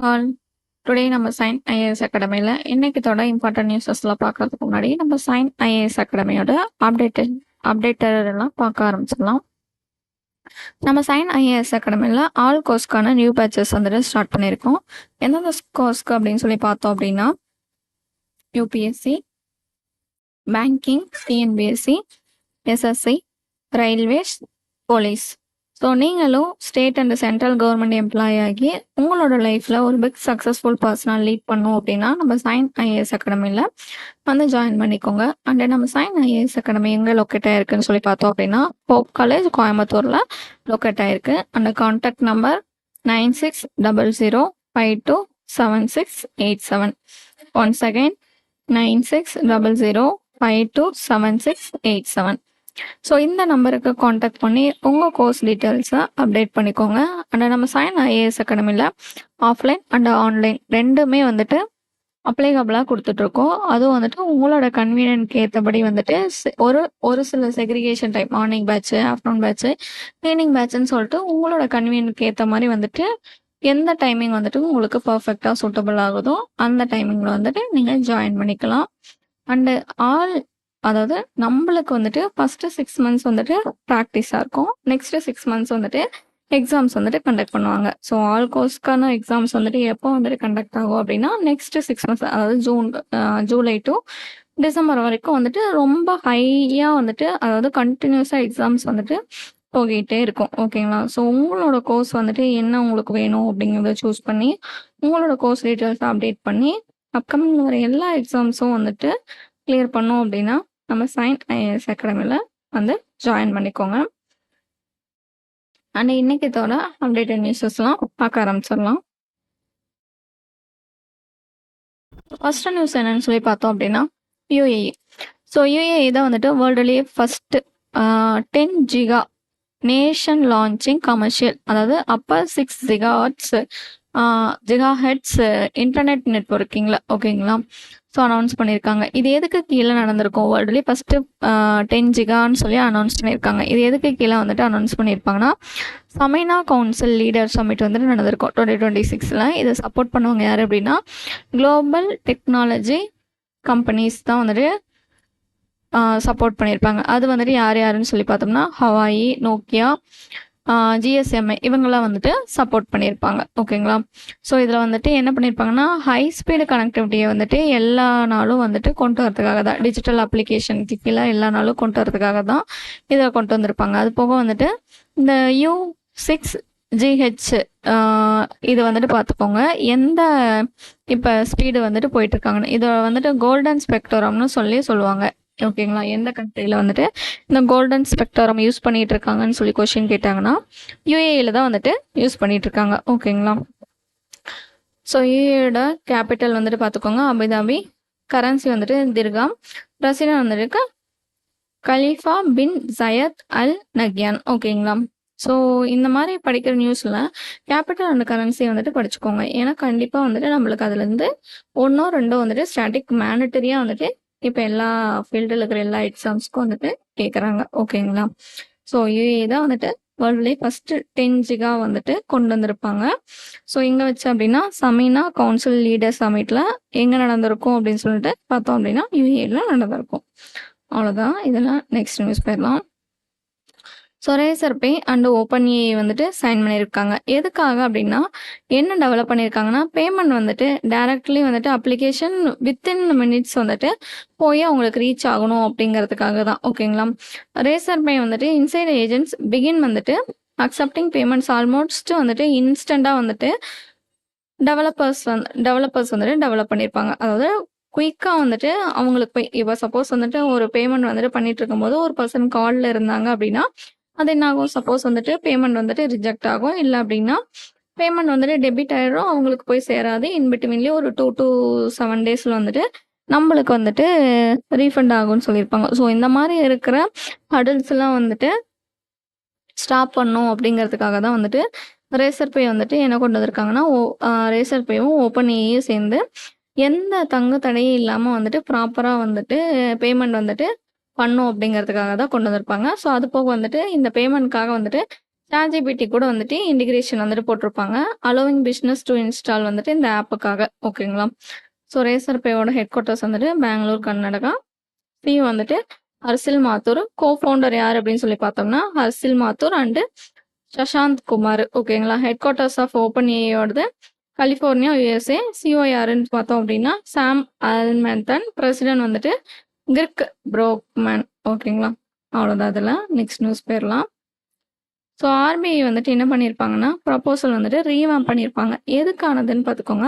All today நம்ம Sign IAS அகாடமியில் இன்னைக்குத்தோட important நியூஸஸ்லாம் பார்க்கறதுக்கு முன்னாடி நம்ம சைன் ஐஏஎஸ் அகாடமியோட அப்டேட்டட் எல்லாம் பார்க்க ஆரம்பிச்சிடலாம். நம்ம சைன் ஐஏஎஸ் அகாடமியில் ஆல் கோர்ஸ்க்கான நியூ பேட்சஸ் வந்துட்டு ஸ்டார்ட் பண்ணியிருக்கோம். எந்தெந்த கோர்ஸ்க்கு அப்படின்னு சொல்லி பார்த்தோம் அப்படின்னா UPSC, banking, TNPSC, SSC, railways, police. So நீங்களும் state and central government employee ஆகி உங்களோட லைஃப்பில் ஒரு பிக் சக்ஸஸ்ஃபுல் பர்சனாக லீட் பண்ணோம் அப்படின்னா நம்ம சைன் ஐஏஎஸ் அகாடமியில் வந்து ஜாயின் பண்ணிக்கோங்க. அண்ட் நம்ம சைன் ஐஏஎஸ் அகாடமி எங்கே லொக்கேட் ஆகிருக்குன்னு சொல்லி பார்த்தோம் அப்படின்னா ஹோப் காலேஜ் கோயம்புத்தூரில் லொக்கேட் ஆகிருக்கு. அந்த contact number 9600527687. Once again 9600527687. So இந்த நம்பருக்கு காண்டாக்ட் பண்ணி உங்கள் கோர்ஸ் டீட்டெயில்ஸை அப்டேட் பண்ணிக்கோங்க. அண்ட் நம்ம சைன் ஐஏஎஸ் அகாடமியில் ஆஃப்லைன் அண்ட் ஆன்லைன் ரெண்டுமே வந்துட்டு அப்ளைகபிளாக கொடுத்துட்ருக்கோம். அதுவும் வந்துட்டு உங்களோட கன்வீனியன்ட்க்கு ஏற்றபடி வந்துட்டு ஒரு சில segregation time morning batch, afternoon batch, evening பேட்சுன்னு சொல்லிட்டு உங்களோட கன்வீனியன்ட்க்கு ஏற்ற மாதிரி வந்துட்டு எந்த டைமிங் வந்துட்டு உங்களுக்கு பர்ஃபெக்டாக சூட்டபிள் ஆகுதோ அந்த டைமிங்கில் வந்துட்டு நீங்கள் ஜாயின் பண்ணிக்கலாம். அண்டு அதாவது நம்மளுக்கு வந்துட்டு ஃபஸ்ட்டு 6 months வந்துட்டு ப்ராக்டிஸாக இருக்கும். நெக்ஸ்ட்டு 6 months வந்துட்டு எக்ஸாம்ஸ் வந்துட்டு கண்டக்ட் பண்ணுவாங்க. ஸோ ஆல் கோர்ஸ்க்கான எக்ஸாம்ஸ் வந்துட்டு எப்போ வந்துட்டு கண்டக்ட் ஆகும் அப்படின்னா நெக்ஸ்ட்டு 6 months, அதாவது ஜூலை டு டிசம்பர் வரைக்கும் வந்துட்டு ரொம்ப ஹையாக வந்துட்டு அதாவது கண்டினியூஸாக எக்ஸாம்ஸ் வந்துட்டு போகிட்டே இருக்கும். ஓகேங்களா? ஸோ உங்களோட கோர்ஸ் வந்துட்டு என்ன உங்களுக்கு வேணும் அப்படிங்கிறத சூஸ் பண்ணி உங்களோட கோர்ஸ் டீட்டெயில்ஸை அப்டேட் பண்ணி அப்கமிங் வர எல்லா எக்ஸாம்ஸும் வந்துட்டு கிளியர் பண்ணோம் அப்படின்னா நம்ம சைன் ஐஏஎஸ் அகாடமியில் வந்து ஜாயின் பண்ணிக்கோங்க. அண்ட் இன்னைக்குத்தோட அப்டேட்டட் நியூஸஸ்லாம் பார்க்க ஆரம்பிச்சிடலாம். ஃபர்ஸ்ட் நியூஸ் என்னன்னு சொல்லி பார்த்தோம் அப்படின்னா யூஏஇ. ஸோ யூஏஇ தான் வந்துட்டு வேர்ல்டுலேயே first 10 giga nation launching commercial, அதாவது அப்போ 6 GHz இன்டர்நெட் நெட்வொர்க்கிங்கில் ஓகேங்களா. ஸோ அனௌன்ஸ் பண்ணியிருக்காங்க. இது எதுக்கு கீழே நடந்திருக்கும்? வேர்ல்டுலேயே ஃபஸ்ட்டு 10 gigaன்னு சொல்லி அனௌன்ஸ் பண்ணியிருக்காங்க. இது எதுக்கு கீழே வந்துட்டு அனௌன்ஸ் பண்ணியிருப்பாங்கன்னா சமைனா கவுன்சில் லீடர் சமிட் வந்துட்டு நடந்திருக்கும் 2026. இதை சப்போர்ட் பண்ணுவாங்க யார் அப்படின்னா குளோபல் டெக்னாலஜி கம்பெனிஸ் தான் வந்துட்டு சப்போர்ட் பண்ணியிருப்பாங்க. அது வந்துட்டு யாருன்னு சொல்லி பார்த்தோம்னா ஹவாயி, நோக்கியா, ஜிஎஸ்எம்ஐ இவங்கெல்லாம் வந்துட்டு சப்போர்ட் பண்ணியிருப்பாங்க. ஓகேங்களா? ஸோ இதில் வந்துட்டு என்ன பண்ணியிருப்பாங்கன்னா ஹை ஸ்பீடு கனெக்டிவிட்டியை வந்துட்டு எல்லா நாளும் வந்துட்டு கொண்டு வரதுக்காக தான், டிஜிட்டல் அப்ளிகேஷனுக்கு கீழே எல்லா நாளும் கொண்டு வரதுக்காக தான் இதை கொண்டு வந்திருப்பாங்க. அது போக வந்துட்டு இந்த U6GH இது வந்துட்டு பார்த்துக்கோங்க எந்த இப்போ ஸ்பீடு வந்துட்டு போயிட்டுருக்காங்கன்னு. இதை வந்துட்டு கோல்டன் ஸ்பெக்ட்ரம்னு சொல்லுவாங்க. ஓகேங்களா? எந்த கண்ட்ரியில் வந்துட்டு இந்த கோல்டன் ஸ்பெக்ட்ரம் யூஸ் பண்ணிட்டு இருக்காங்கன்னு சொல்லி கொஸ்டின் கேட்டாங்கன்னா யூஏஇல தான் வந்துட்டு யூஸ் பண்ணிட்டு இருக்காங்க. ஓகேங்களா? ஸோ யூஏயோட கேபிட்டல் வந்துட்டு பார்த்துக்கோங்க அபுதாபி, கரன்சி வந்துட்டு திர்காம், பிரசிடென்ட் வந்துட்டு கலீஃபா பின் ஜயத் அல் நக்யான். ஓகேங்களா? ஸோ இந்த மாதிரி படிக்கிற நியூஸில் கேபிட்டல் அண்ட் கரன்சி வந்துட்டு படிச்சுக்கோங்க. ஏன்னா கண்டிப்பாக வந்துட்டு நம்மளுக்கு அதுலேருந்து 1 or 2 வந்துட்டு ஸ்டாட்டிக் மேண்டட்டரியாக வந்துட்டு இப்போ எல்லா ஃபீல்டில் இருக்கிற எல்லா எக்ஸாம்ஸ்க்கும் வந்துட்டு கேட்குறாங்க. ஓகேங்களா? ஸோ யூஏ தான் வந்துட்டு வேர்ல்ட்லேயே ஃபஸ்ட்டு 10 giga வந்துட்டு கொண்டு வந்திருப்பாங்க. ஸோ இங்கே வச்சு அப்படின்னா சமீனா கவுன்சில் லீடர் சமிட்டில் எங்கே நடந்திருக்கும் அப்படின்னு சொல்லிட்டு பார்த்தோம் அப்படின்னா யூஏல நடந்திருக்கும். அவ்வளோதான். இதெல்லாம் நெக்ஸ்ட் நியூஸ் போயிடலாம். ஸோ ரேசர் பே அண்ட் ஓப்பன்ஏ வந்துட்டு சைன் பண்ணியிருக்காங்க. எதுக்காக அப்படின்னா என்ன டெவலப் பண்ணியிருக்காங்கன்னா பேமெண்ட் வந்துட்டு டைரக்ட்லி வந்துட்டு அப்ளிகேஷன் வித்தின் மினிட்ஸ் வந்துட்டு போய் அவங்களுக்கு ரீச் ஆகணும் அப்படிங்கிறதுக்காக தான். ஓகேங்களா? ரேசர் பே வந்துட்டு இன்சைட் ஏஜென்ட்ஸ் பிகின் வந்துட்டு அக்செப்டிங் பேமெண்ட்ஸ் ஆல்மோஸ்ட் வந்துட்டு இன்ஸ்டண்ட்டாக வந்துட்டு டெவலப்பர்ஸ் வந்துட்டு டெவலப் பண்ணியிருப்பாங்க. அதாவது குயிக்காக வந்துட்டு அவங்களுக்கு போய் இப்போ சப்போஸ் வந்துட்டு ஒரு பேமெண்ட் வந்துட்டு பண்ணிட்டு இருக்கும்போது ஒரு பர்சன் காலில் இருந்தாங்க அப்படின்னா அது என்ன ஆகும்? சப்போஸ் வந்துட்டு பேமெண்ட் வந்துட்டு ரிஜெக்ட் ஆகும். இல்லை அப்படின்னா பேமெண்ட் வந்துட்டு டெபிட் ஆகிடும், அவங்களுக்கு போய் சேராது. இன்பிட்வீன்லேயே ஒரு 2 to 7 days வந்துட்டு நம்மளுக்கு வந்துட்டு ரீஃபண்ட் ஆகும்னு சொல்லியிருப்பாங்க. ஸோ இந்த மாதிரி இருக்கிற ஹடல்ஸ்லாம் வந்துட்டு ஸ்டாப் பண்ணும் அப்படிங்கிறதுக்காக தான் வந்துட்டு ரேசர் பே வந்துட்டு என்ன கொண்டு வந்திருக்காங்கன்னா ரேசர் பேவும் ஓப்பன்ஏயும் சேர்ந்து எந்த தங்கு தடையும் இல்லாமல் வந்துட்டு ப்ராப்பராக வந்துட்டு பேமெண்ட் வந்துட்டு பண்ணும் அப்படிங்கிறதுக்காக தான் கொண்டு வந்திருப்பாங்க. ஸோ அது போக வந்துட்டு இந்த பேமெண்ட்காக வந்துட்டு ChatGPT கூட வந்துட்டு இன்டிகிரேஷன் வந்துட்டு போட்டிருப்பாங்க. அலோவிங் பிஸ்னஸ் டு இன்ஸ்டால் வந்துட்டு இந்த ஆப்புக்காக. ஓகேங்களா? ஸோ ரேசர் பேயோட ஹெட் குவார்ட்டர்ஸ் வந்துட்டு பெங்களூர், கர்நாடகா. சிஇஓ வந்துட்டு ஹர்ஷில் மாத்தூர். கோ-ஃபவுண்டர் யார் அப்படின்னு சொல்லி பார்த்தோம்னா ஹர்ஷில் மாத்தூர் அண்டு சஷாந்த் குமார். ஓகேங்களா? ஹெட் குவார்ட்டர்ஸ் ஆஃப் ஓப்பன் ஏஐயோடது கலிஃபோர்னியா, USA. சிஓ யாருன்னு பார்த்தோம் அப்படின்னா சாம் ஆல்மெந்தன். பிரசிடென்ட் வந்துட்டு கிர்க் ப்ரோக்மேன். ஓகேங்களா? அவ்வளோதான் இதில். நெக்ஸ்ட் நியூஸ் போயிடலாம். ஸோ ஆர்பிஐ வந்துட்டு என்ன பண்ணியிருப்பாங்கன்னா ப்ரப்போசல் வந்துட்டு ரீவாம் பண்ணியிருப்பாங்க. எதுக்கானதுன்னு பார்த்துக்கோங்க.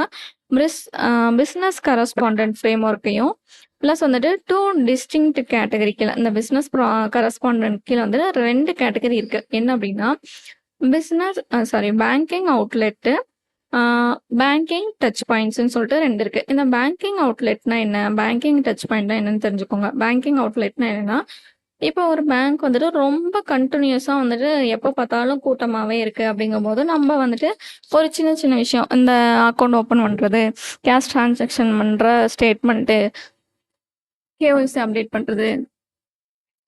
பிஸ்னஸ் கரஸ்பாண்டன்ட் ஃப்ரேம் ஒர்க்கையும் ப்ளஸ் வந்துட்டு 2 டிஸ்டிங்க்ட் கேட்டகரி கீழே இந்த பிஸ்னஸ் கரஸ்பாண்டன்ட் கீழே வந்துட்டு 2 கேட்டகரி இருக்குது. என்ன அப்படின்னா பேங்கிங் அவுட்லெட்டு, பேங்கிங் டச் பாயிண்ட்ஸ்ன்னு சொல்லிட்டு 2 இருக்குது. இந்த பேங்கிங் அவுட்லெட்னா என்ன, பேங்கிங் டச் பாயிண்ட்னா என்னன்னு தெரிஞ்சுக்கோங்க. பேங்கிங் அவுட்லெட்னா என்னன்னா, இப்போ ஒரு பேங்க் வந்துட்டு ரொம்ப கண்டினியூஸாக வந்துட்டு எப்போ பார்த்தாலும் கூட்டமாகவே இருக்குது அப்படிங்கும்போது நம்ம வந்துட்டு ஒரு சின்ன சின்ன விஷயம், இந்த அக்கௌண்ட் ஓப்பன் பண்ணுறது, கேஷ் ட்ரான்சாக்ஷன் பண்ணுற ஸ்டேட்மெண்ட்டு, கேஒய்சி அப்டேட் பண்ணுறது,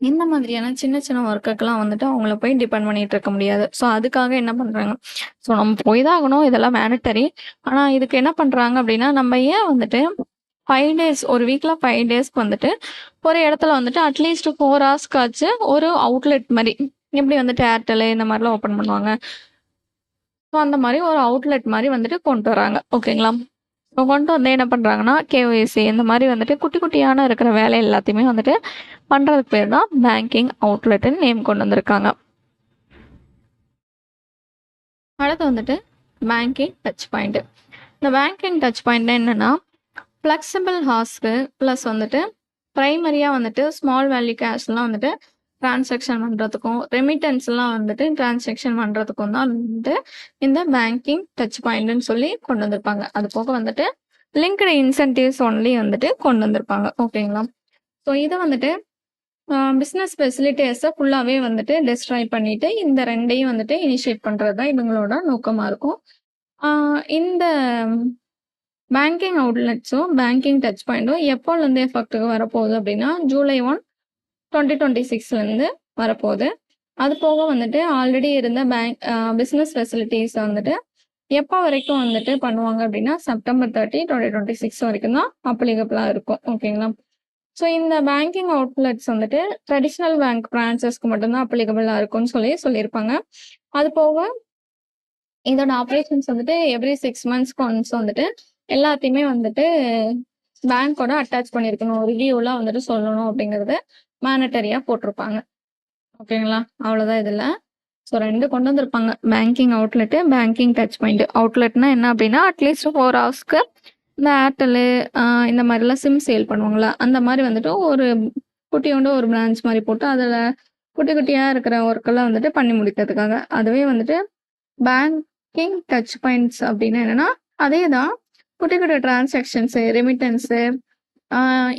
இந்த மாதிரியான சின்ன சின்ன ஒர்க்குக்கெல்லாம் வந்துட்டு அவங்கள போய் டிபெண்ட் பண்ணிட்டு இருக்க முடியாது. ஸோ அதுக்காக என்ன பண்ணுறாங்க, ஸோ நம்ம போய் தான் ஆகணும், இதெல்லாம் மேண்டட்டரி. ஆனால் இதுக்கு என்ன பண்ணுறாங்க அப்படின்னா, நம்ம ஏன் வந்துட்டு 5 டேஸ், ஒரு வீக்கில் 5 டேஸ்க்கு வந்துட்டு ஒரு இடத்துல வந்துட்டு அட்லீஸ்ட் 4 ஹவர்ஸ்க்காச்சு ஒரு அவுட்லெட் மாதிரி, எப்படி வந்துட்டு ஏர்டெல் இந்த மாதிரிலாம் ஓப்பன் பண்ணுவாங்க, ஸோ அந்த மாதிரி ஒரு அவுட்லெட் மாதிரி வந்துட்டு கொண்டு வராங்க. ஓகேங்களா? ஸோ கொண்டு வந்து என்ன பண்ணுறாங்கன்னா கேஒய்சி இந்த மாதிரி வந்துட்டு குட்டி குட்டியான இருக்கிற வேலை எல்லாத்தையுமே வந்துட்டு பண்ணுறதுக்கு பேர் தான் பேங்கிங் அவுட்லெட்டுன்னு நேம் கொண்டு வந்திருக்காங்க. அடுத்து வந்துட்டு பேங்கிங் டச் பாயிண்ட். இந்த பேங்கிங் டச் பாயிண்ட் என்னன்னா ஃப்ளெக்சிபிள் ஹாஸ்க்கு ப்ளஸ் வந்துட்டு ப்ரைமரியாக வந்துட்டு ஸ்மால் வேல்யூ கேஷ்லாம் வந்துட்டு டிரான்சாக்ஷன் பண்ணுறதுக்கும் ரெமிட்டன்ஸ்லாம் வந்துட்டு டிரான்சாக்ஷன் பண்ணுறதுக்கும் தான் வந்துட்டு இந்த பேங்கிங் டச் பாயிண்ட்னு சொல்லி கொண்டு வந்திருப்பாங்க. அது போக வந்துட்டு லிங்க்டு இன்சென்டிவ்ஸ் ஒன்லி வந்துட்டு கொண்டு வந்திருப்பாங்க. ஓகேங்களா? ஸோ இதை வந்துட்டு பிஸ்னஸ் ஃபெசிலிட்டிஸை ஃபுல்லாகவே வந்துட்டு டெஸ்ட்ராய் பண்ணிட்டு இந்த 2ஐயும் வந்துட்டு இனிஷியேட் பண்ணுறது தான் இவங்களோட நோக்கமாக இருக்கும். இந்த பேங்கிங் அவுட்லெட்ஸும் பேங்கிங் டச் பாயிண்ட்டும் எப்போலேருந்து எஃபெக்ட்டுக்கு வரப்போகுது அப்படின்னா ஜூலை 1, 2026 வரப்போகுது. அது போக வந்துட்டு ஆல்ரெடி இருந்த பிஸ்னஸ் ஃபெசிலிட்டிஸ் வந்துட்டு எப்போ வரைக்கும் வந்துட்டு பண்ணுவாங்க அப்படின்னா September 30, 2026 வரைக்கும் தான் அப்ளிகபிளாக இருக்கும். ஓகேங்களா? ஸோ இந்த பேங்கிங் அவுட்லெட்ஸ் வந்துட்டு ட்ரெடிஷ்னல் பேங்க் பிரான்ச்சஸ்க்கு மட்டும்தான் அப்ளிகபிளாக இருக்கும்னு சொல்லியிருப்பாங்க. அது போக இதோட ஆப்ரேஷன்ஸ் வந்துட்டு எவ்ரி 6 months ஒன்ஸ் வந்துட்டு எல்லாத்தையுமே வந்துட்டு பேங்க்கோட அட்டாச் பண்ணியிருக்கணும், ரிவ்யூலாம் வந்துட்டு சொல்லணும் அப்படிங்கிறது மேண்டட்டரியாக போட்டிருப்பாங்க. ஓகேங்களா? அவ்வளோதான் இதில். ஸோ 2 கொண்டு வந்திருப்பாங்க, banking outlet, banking touch point. அவுட்லெட்னா என்ன அப்படின்னா அட்லீஸ்ட் 4 ஹவர்ஸ்க்கு இந்த ஏர்டெல்லு இந்த மாதிரிலாம் சிம் சேல் பண்ணுவாங்களா, அந்த மாதிரி வந்துட்டு ஒரு குட்டியோண்டு ஒரு பிரான்ச் மாதிரி போட்டு அதில் குட்டி குட்டியாக இருக்கிற ஒர்க்கெல்லாம் வந்துட்டு பண்ணி முடிக்கிறதுக்காக. அதுவே வந்துட்டு பேங்கிங் டச் பாயிண்ட்ஸ் அப்படின்னா என்னென்னா அதே தான், குட்டி குட்டி டிரான்சாக்ஷன்ஸு, ரெமிட்டன்ஸு,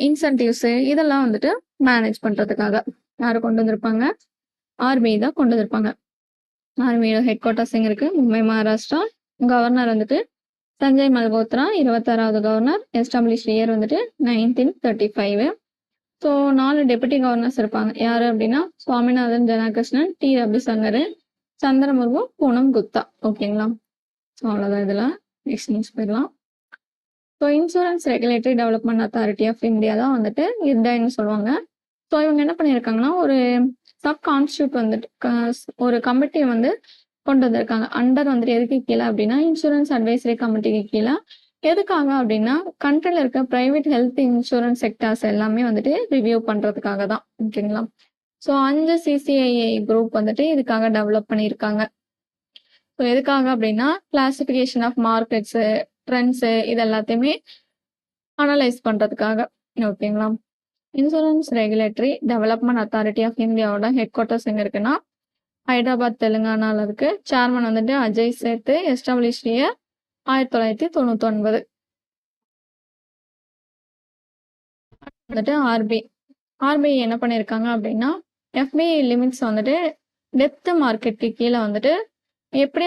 இன்சென்டிவ்ஸு இதெல்லாம் வந்துட்டு மேனேஜ் பண்ணுறதுக்காக யார் கொண்டு வந்திருப்பாங்க, ஆர்பிஐ தான் கொண்டு வந்திருப்பாங்க. ஆர்பிஐயோட ஹெட் குவார்ட்டர்ஸ் எங்கே இருக்குது, மும்பை, மகாராஷ்டிரா. கவர்னர் வந்துட்டு சஞ்சய் மல்கோத்ரா, 26வது கவர்னர். எஸ்டாப்ளிஷ் இயர் வந்துட்டு 1935. ஸோ 4 டெபுட்டி கவர்னர்ஸ் இருப்பாங்க. யார் அப்படின்னா சுவாமிநாதன் ஜனாகிருஷ்ணன், டி ரவிசங்கர், சந்திரமுர்மு, பூனம் குப்தா. ஓகேங்களா? ஸோ அவ்வளோதான் இதில். நெக்ஸ்ட் நியூஸ் போயிடலாம். So insurance regulatory development authority of India தான் வந்துட்டு IRDAIன்னு சொல்லுவாங்க. ஸோ இவங்க என்ன பண்ணியிருக்காங்கன்னா ஒரு சப் கான்ஸ்டியூட் வந்துட்டு ஒரு கமிட்டியை வந்து கொண்டு வந்திருக்காங்க. அண்டர் வந்துட்டு எதுக்கு கீழே அப்படின்னா இன்சூரன்ஸ் அட்வைசரி கமிட்டிக்கு கீழே. எதுக்காக அப்படின்னா கண்ட்ரியில் இருக்க ப்ரைவேட் ஹெல்த் இன்சூரன்ஸ் செக்டர்ஸ் எல்லாமே வந்துட்டு ரிவ்யூ பண்ணுறதுக்காக தான். ஓகேங்களா? ஸோ 5 CCII குரூப் வந்துட்டு இதுக்காக டெவலப் பண்ணியிருக்காங்க. ஸோ எதுக்காக அப்படின்னா கிளாசிஃபிகேஷன் ஆஃப் மார்க்கெட்ஸு, ட்ரெண்ட்ஸு இது எல்லாத்தையுமே அனலைஸ் பண்ணுறதுக்காக. ஓகேங்களா? Insurance regulatory development authority of இந்தியாவோட ஹெட் குவார்ட்டர்ஸ் எங்கே இருக்குன்னா ஹைதராபாத், தெலுங்கானாவில் இருக்கு. சேர்மன் வந்துட்டு அஜய் சேத்து. Establish year 1999. வந்துட்டு ஆர்பிஐ என்ன பண்ணியிருக்காங்க அப்படின்னா எஃபிஐ லிமிட்ஸ் வந்துட்டு டெப்த் மார்க்கெட்டுக்கு கீழே வந்துட்டு எப்படி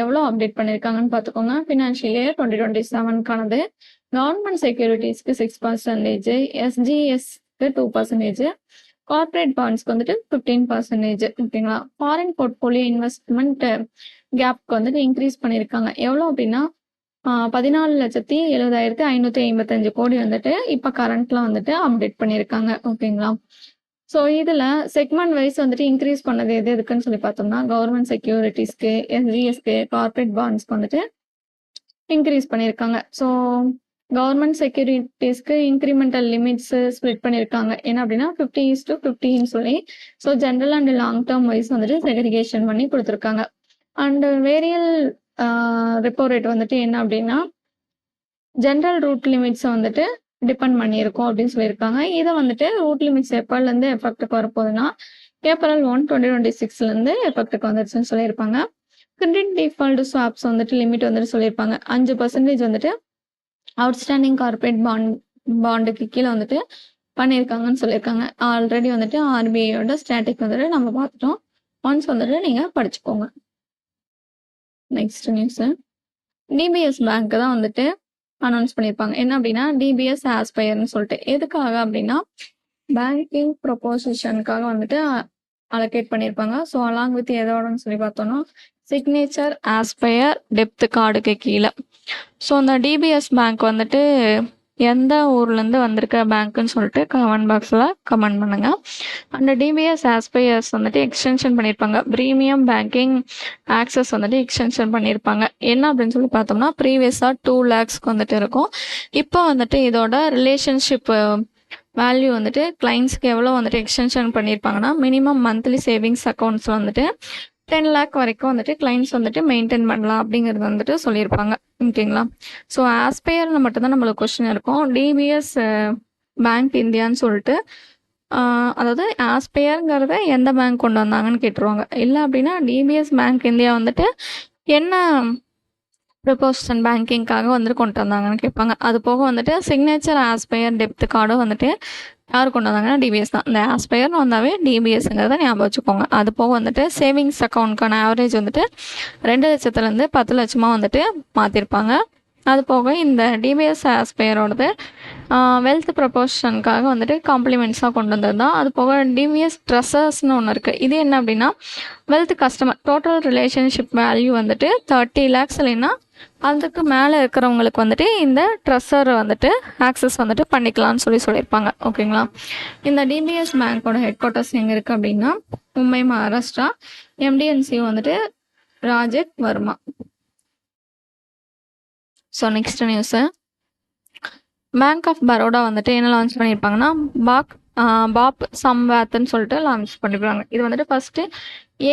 எவ்வளோ அப்டேட் பண்ணியிருக்காங்கன்னு பார்த்துக்கோங்க. ஃபினான்ஷியல் இயர் 2027க்கானது கவர்மெண்ட் செக்யூரிட்டிஸ்க்கு 6%, SGSக்கு 2%, கார்ப்பரேட் பாண்ட்ஸ்க்கு வந்துட்டு 15%. ஓகேங்களா. ஃபாரின் போர்ட்ஃபோலியோ இன்வெஸ்ட்மெண்ட் கேப்க்கு வந்துட்டு இன்க்ரீஸ் பண்ணியிருக்காங்க. எவ்வளோ அப்படின்னா 14,70,555 கோடி வந்துட்டு இப்போ கரண்ட்ல வந்துட்டு அப்டேட் பண்ணியிருக்காங்க. ஓகேங்களா. ஸோ இதில் செக்மெண்ட் வைஸ் வந்துட்டு இன்க்ரீஸ் பண்ணது எது எதுக்குன்னு சொல்லி பார்த்தோம்னா கவர்மெண்ட் செக்யூரிட்டிஸ்க்கு, எஸ்டிஎஸ்க்கு, கார்ப்பரேட் பாண்ட்ஸ்க்கு வந்துட்டு இன்க்ரீஸ் பண்ணியிருக்காங்க. ஸோ கவர்மெண்ட் செக்யூரிட்டிஸ்க்கு இன்க்ரிமெண்டல் லிமிட்ஸ் ஸ்ப்ளிட் பண்ணியிருக்காங்க. என்ன அப்படின்னா 50:50 சொல்லி so general and long term wise வந்துட்டு செக்ரிகேஷன் பண்ணி கொடுத்துருக்காங்க. அண்ட் வேரியல் ரெப்போ ரேட் வந்துட்டு என்ன அப்படின்னா ஜென்ரல் ரூட் லிமிட்ஸை வந்துட்டு டிபெண்ட் பண்ணியிருக்கோம் அப்படின்னு சொல்லியிருக்காங்க. இதை வந்துட்டு ரூட் லிமிட்ஸ் எப்போலேருந்து எஃபெக்ட்டுக்கு வரப்போகுதுன்னா April 1, 2026 எஃபெக்ட்டுக்கு வந்துருச்சுன்னு சொல்லியிருப்பாங்க. கிரெடிட் டிஃபால்ட் ஸ்வாப்ஸ் வந்துட்டு லிமிட் வந்துட்டு சொல்லியிருப்பாங்க. 5% வந்துட்டு அவுட்ஸ்டாண்டிங் கார்பரேட் பாண்டுக்கு கீழே வந்துட்டு பண்ணியிருக்காங்கன்னு சொல்லியிருக்காங்க. ஆல்ரெடி வந்துட்டு ஆர்பிஐயோட ஸ்டாட்டிக் வந்துட்டு நம்ம பார்த்துட்டோம். ஒன்ஸ் வந்துட்டு நீங்கள் படிச்சுக்கோங்க. நெக்ஸ்ட் நியூஸு டிபிஎஸ் பேங்க் தான் வந்துட்டு அனௌன்ஸ் பண்ணியிருப்பாங்க. என்ன அப்படின்னா டிபிஎஸ் ஆஸ்பயர்னு சொல்லிட்டு எதுக்காக அப்படின்னா பேங்கிங் ப்ரொபோசிஷனுக்காக வந்துட்டு அலோகேட் பண்ணியிருப்பாங்க. ஸோ அலாங் வித் எதோடன்னு சொல்லி பார்த்தோம்னா சிக்னேச்சர் ஆஸ்பயர் டெப்த் கார்டுக்கு கீழே. ஸோ அந்த டிபிஎஸ் பேங்க் வந்துட்டு எந்த ஊர்லேருந்து வந்திருக்க பேங்க்குன்னு சொல்லிட்டு கமெண்ட் பாக்ஸில் கமெண்ட் பண்ணுங்கள். அந்த டிபிஎஸ் ஆஸ்பயர்ஸ் வந்துட்டு எக்ஸ்டென்ஷன் பண்ணியிருப்பாங்க. ப்ரீமியம் பேங்கிங் ஆக்சஸ் வந்துட்டு எக்ஸ்டென்ஷன் பண்ணியிருப்பாங்க. என்ன அப்படின்னு சொல்லி பார்த்தோம்னா ப்ரீவியஸாக 2 lakhsக்கு வந்துட்டு இருக்கும். இப்போ வந்துட்டு இதோட ரிலேஷன்ஷிப் வேல்யூ வந்துட்டு கிளைண்ட்ஸ்க்கு எவ்வளோ வந்துட்டு எக்ஸ்டென்ஷன் பண்ணியிருப்பாங்கன்னா மினிமம் மந்த்லி சேவிங்ஸ் அக்கௌண்ட்ஸில் வந்துட்டு 10 lakh வரைக்கும் வந்துட்டு கிளைண்ட்ஸ் வந்துட்டு மெயின்டைன் பண்ணலாம் அப்படிங்கிறது வந்துட்டு சொல்லியிருப்பாங்க. ஓகேங்களா. ஸோ ஆஸ்பயர்னு மட்டும்தான் நம்மளுக்கு கொஸ்டின் இருக்கும். டிபிஎஸ் பேங்க் இந்தியான்னு சொல்லிட்டு அதாவது ஆஸ்பயருங்கிறத எந்த பேங்க் கொண்டு வந்தாங்கன்னு கேட்டுருவாங்க. இல்லை அப்படின்னா டிபிஎஸ் பேங்க் இந்தியா வந்துட்டு என்ன ப்ரிப்போசிஷன் பேங்கிங்காக வந்துட்டு கொண்டு வந்தாங்கன்னு கேட்பாங்க. அது போக வந்துட்டு சிக்னேச்சர் ஆஸ்பயர் டெப்த் கார்டும் வந்துட்டு யார் கொண்டு வந்தாங்கன்னா டிபிஎஸ் தான். இந்த ஆஸ்பயர்னு வந்தாவே டிபிஎஸ்ங்கிறத ஞாபகம் வச்சுக்கோங்க. அது போக வந்துட்டு சேவிங்ஸ் அக்கௌண்ட்க்கான ஆவரேஜ் வந்துட்டு 2 லட்சத்துலேருந்து 10 லட்சமாக வந்துட்டு மாற்றிருப்பாங்க. அது போக இந்த டிபிஎஸ் ஆஸ்பயரோடது வெல்த் ப்ரொபோஷனுக்காக வந்துட்டு காம்ப்ளிமெண்ட்ஸாக கொண்டு வந்தது தான். அது போக டிபிஎஸ் ட்ரெஸர்ஸ்னு ஒன்று இருக்குது. இது என்ன அப்படின்னா wealth customer total relationship value வந்துட்டு 30 lakhs இல்லைன்னா அதுக்கு மேலே இருக்கிறவங்களுக்கு வந்துட்டு இந்த ட்ரெஸர் வந்துட்டு ஆக்சஸ் வந்துட்டு பண்ணிக்கலாம்னு சொல்லியிருப்பாங்க. ஓகேங்களா. இந்த டிபிஎஸ் பேங்க்கோட ஹெட் குவார்ட்டர்ஸ் எங்கே இருக்குது அப்படின்னா மும்பை, மகாராஷ்டிரா. எம்டிஎன்சிஓ வந்துட்டு Rajesh Varma. So next news bank of Baroda வந்துட்டு என்ன லான்ச் பண்ணியிருப்பாங்கன்னா பாப் சம்வாத்ன்னு சொல்லிட்டு லான்ச் பண்ணியிருப்பாங்க. இது வந்துட்டு first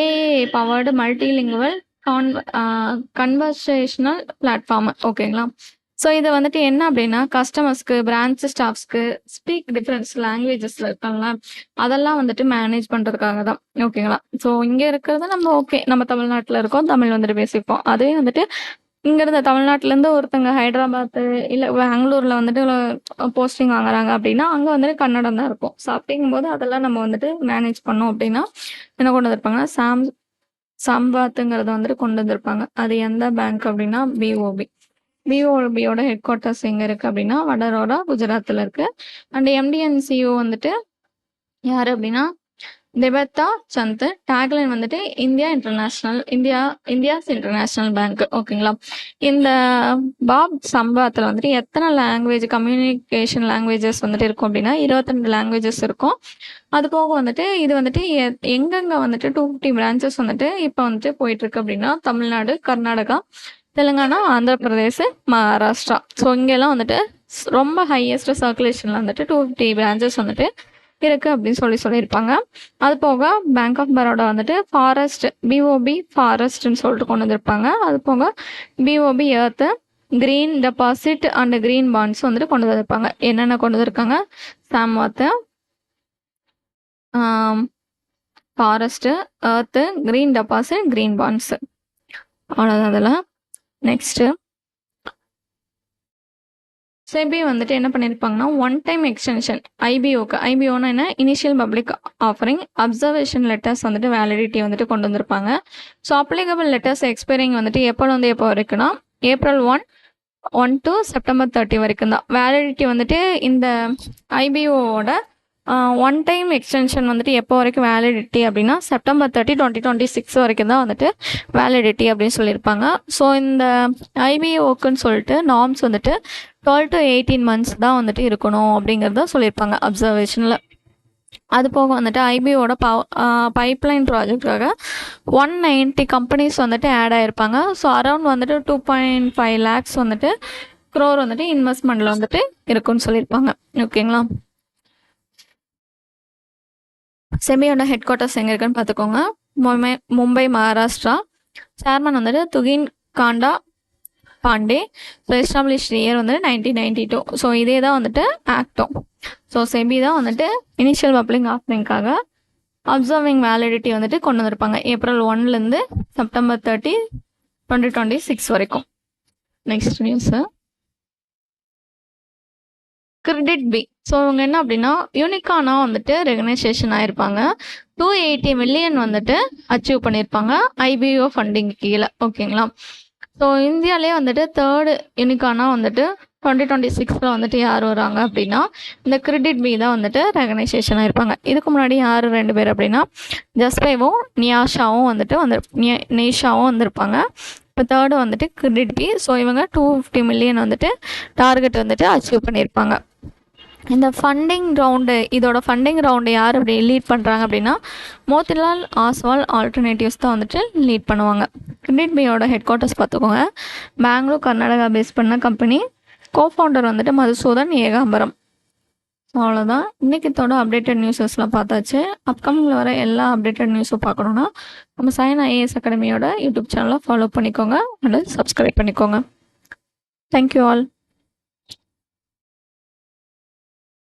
AI powered multilingual conversational platform. ஓகேங்களா. ஸோ இது வந்துட்டு என்ன அப்படின்னா கஸ்டமர்ஸ்க்கு, பிரான்ச் ஸ்டாஃப்ஸ்க்கு ஸ்பீக் டிஃப்ரெண்ட்ஸ் லாங்குவேஜஸில் இருக்காங்களா அதெல்லாம் வந்துட்டு மேனேஜ் பண்ணுறதுக்காக தான். ஓகேங்களா. ஸோ இங்கே இருக்கிறது நம்ம தமிழ்நாட்டில் இருக்கோம், தமிழ் வந்துட்டு பேசிப்போம். அதே வந்துட்டு இங்கேருந்து தமிழ்நாட்டிலேருந்து ஒருத்தங்க ஹைதராபாத்து இல்லை பெங்களூரில் வந்துட்டு போஸ்டிங் வாங்குறாங்க அப்படின்னா அங்கே வந்துட்டு கன்னடம் தான் இருக்கும். ஸோ அப்படிங்கும்போது அதெல்லாம் நம்ம வந்துட்டு மேனேஜ் பண்ணோம் அப்படின்னா என்ன கொண்டு வந்திருப்பாங்கன்னா சம்வாத்துங்கிறத வந்துட்டு கொண்டு வந்திருப்பாங்க. அது எந்த பேங்க் அப்படின்னா பிஓபியோட ஹெட் குவார்ட்டர்ஸ் எங்கே இருக்குது அப்படின்னா வடரோடா, குஜராத்தில் இருக்குது. அண்ட் எம்டிஎன்சிஓ வந்துட்டு யார் அப்படின்னா தேவதா சந்த். டேக்லைன் வந்துட்டு இந்தியாஸ் இன்டர்நேஷ்னல் பேங்க். ஓகேங்களா. இந்த பாப் சம்பாத்தில் வந்துட்டு எத்தனை லாங்குவேஜ் கம்யூனிகேஷன் லாங்குவேஜஸ் வந்துட்டு இருக்கும் அப்படின்னா 22 லாங்குவேஜஸ் இருக்கும். அது போக வந்துட்டு இது வந்துட்டு எங்கெங்கே வந்துட்டு 250 பிரான்ச்சஸ் வந்துட்டு இப்போ வந்துட்டு போயிட்டுருக்கு அப்படின்னா தமிழ்நாடு, கர்நாடகா, தெலுங்கானா, ஆந்திர பிரதேஷ், மகாராஷ்டிரா. ஸோ இங்கெல்லாம் வந்துட்டு ரொம்ப ஹையஸ்ட் சர்க்குலேஷனில் வந்துட்டு 250 பிரான்ச்சஸ் வந்துட்டு இருக்குது அப்படின்னு சொல்லியிருப்பாங்க. அது போக பேங்க் ஆஃப் பரோடா வந்துட்டு பிஓபி ஃபாரஸ்ட்னு சொல்லிட்டு கொண்டு வந்திருப்பாங்க. அது போக பிஓபி earth, green deposit and green bonds வந்துட்டு கொண்டு வந்திருப்பாங்க. என்னென்ன கொண்டு வந்திருக்காங்க? சாம்வாத்து, forest, earth, green deposit, green bonds. அவ்வளோதான் அதெல்லாம். நெக்ஸ்ட்டு செபி வந்துட்டு என்ன பண்ணியிருப்பாங்கன்னா ஒன் டைம் எக்ஸ்டென்ஷன் ஐபிஓனா என்ன initial public offering observation letters வந்துட்டு வேலிடிட்டி வந்துட்டு கொண்டு வந்திருப்பாங்க. ஸோ அப்ளிகபிள் லெட்டர்ஸ் எக்ஸ்பைரிங் வந்துட்டு எப்போ வரைக்கும்னா April 1 to September 30 வரைக்கும் தான். வேலிடிட்டி வந்துட்டு இந்த ஐபிஓட ஒன் டைம் எக்ஸ்டென்ஷன் வந்துட்டு எப்போ வரைக்கும் வேலிடிட்டி அப்படின்னா September 30, 2026 வரைக்கும் தான் வந்துட்டு வேலிடிட்டி அப்படின்னு சொல்லியிருப்பாங்க. ஸோ இந்த ஐபிஓக்குன்னு சொல்லிட்டு நார்ம்ஸ் வந்துட்டு 12 to 18 months தான் வந்துட்டு இருக்கணும் அப்படிங்கிறத சொல்லியிருப்பாங்க அப்சர்வேஷனில். அது போக வந்துட்டு ஐபிஓட பைப்லைன் ப்ராஜெக்டாக 190 கம்பெனிஸ் வந்துட்டு ஆட் ஆகிருப்பாங்க. ஸோ அரௌண்ட் வந்துட்டு 2.5 lakhs வந்துட்டு க்ரோர் வந்துட்டு இன்வெஸ்ட்மெண்ட்டில் வந்துட்டு இருக்குன்னு சொல்லியிருப்பாங்க. ஓகேங்களா. செபியோட ஹெட் குவார்ட்டர்ஸ் எங்கே இருக்குன்னு பார்த்துக்கோங்க. மும்பை மகாராஷ்டிரா. சேர்மன் வந்துட்டு துகின் காண்டா பாண்டே. ஸோ எஸ்டாப்ளிஷ் இயர் வந்துட்டு 1992. ஸோ இதே தான் வந்துட்டு ஆக்டும். ஸோ செபி தான் வந்துட்டு இனிஷியல் பப்ளிக் ஆஃபரிங்காக அப்சர்விங் வேலிடிட்டி வந்துட்டு கொண்டு வந்திருப்பாங்க April 1 September 30, 2026 வரைக்கும். Next news credit B. So இவங்க என்ன அப்படின்னா யூனிக்கானா வந்துட்டு ரெகனைசேஷன் ஆயிருப்பாங்க. 280 million வந்துட்டு அச்சீவ் பண்ணியிருப்பாங்க ஐபிஓ ஃபண்டிங் கீழே. ஓகேங்களா. ஸோ இந்தியாவிலே வந்துட்டு 3rd யூனிக்கானா வந்துட்டு 2026 வந்துட்டு யார் வராங்க அப்படின்னா இந்த கிரெடிட் பி தான் வந்துட்டு ரெகனைசேஷன் ஆயிருப்பாங்க. இதுக்கு முன்னாடி யார் 2 பேர் அப்படின்னா ஜஸ்பேவும் நியாஷாவும் வந்துட்டு நேஷாவும் வந்திருப்பாங்க. இப்போ 3rd வந்துட்டு கிரெடிட் பி. ஸோ இவங்க 250 million வந்துட்டு டார்கெட் வந்துட்டு அச்சீவ் பண்ணியிருப்பாங்க. இந்த ஃபண்டிங் ரவுண்டு இதோட ஃபண்டிங் ரவுண்டு யார் அப்படி லீட் பண்ணுறாங்க அப்படின்னா மோத்திலால் ஆஸ்வால் ஆல்டர்னேட்டிவ்ஸ் தான் வந்துட்டு லீட் பண்ணுவாங்க. கிரெடிட் பியோட ஹெட் குவார்ட்டர்ஸ் பார்த்துக்கோங்க. பெங்களூர் கர்நாடகா பேஸ் பண்ண கம்பெனி. கோஃபவுண்டர் வந்துட்டு மதுசூதன் ஏகாம்பரம். அவ்வளோதான். இன்றைக்கித்தோட அப்டேட்டட் நியூஸஸ்லாம் பார்த்தாச்சு. அப்கமிங்கில் வர எல்லா அப்டேட்டட் நியூஸும் பார்க்கணுன்னா நம்ம சைன் ஐஏஎஸ் அகாடமியோட யூடியூப் சேனலை ஃபாலோ பண்ணிக்கோங்க அண்ட் சப்ஸ்கிரைப் பண்ணிக்கோங்க. Thank you all.